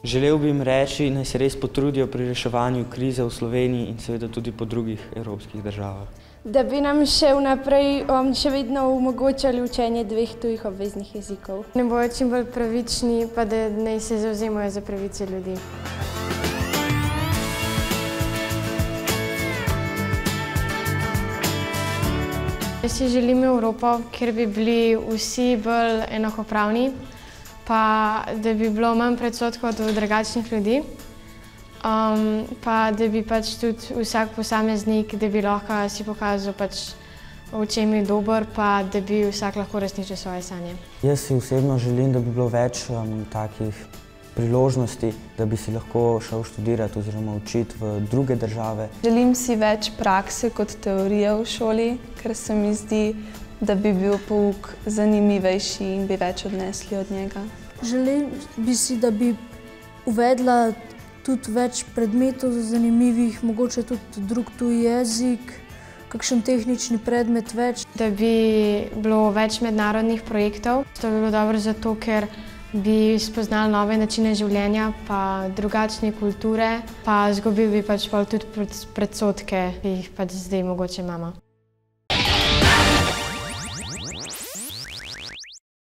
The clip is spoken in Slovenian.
Želel bi jim reči, naj se res potrudijo pri reševanju krize v Sloveniji in seveda tudi po drugih evropskih državah. Da bi nam še vnaprej še vedno omogočali učenje 2 tujih obveznih jezikov. Ne bojo čim bolj pravični, pa da naj se zavzemajo za pravice ljudi. Jaz si želim Evropo, kjer bi bili vsi bolj enakopravni, pa da bi bilo manj predsodkov do drugačnih ljudi, pa da bi pač tudi vsak posameznik, da bi lahko si pokazal pač v čem je dober, pa da bi vsak lahko uresničil svoje sanje. Jaz si osebno želim, da bi bilo več takih priložnosti, da bi si lahko šel študirati oziroma učiti v druge države. Želim si več prakse kot teorije v šoli, ker se mi zdi, da bi bil pouk zanimivejši in bi več odnesli od njega. Želim bi si, da bi uvedla tudi več predmetov zanimivih, mogoče tudi drug tuj jezik, kakšen tehnični predmet več. Da bi bilo več mednarodnih projektov. To bi bilo dobro zato, ker bi spoznali nove načine življenja, pa drugačne kulture, pa izgubil bi pač tudi predsodke, ki jih pač zdaj mogoče imamo.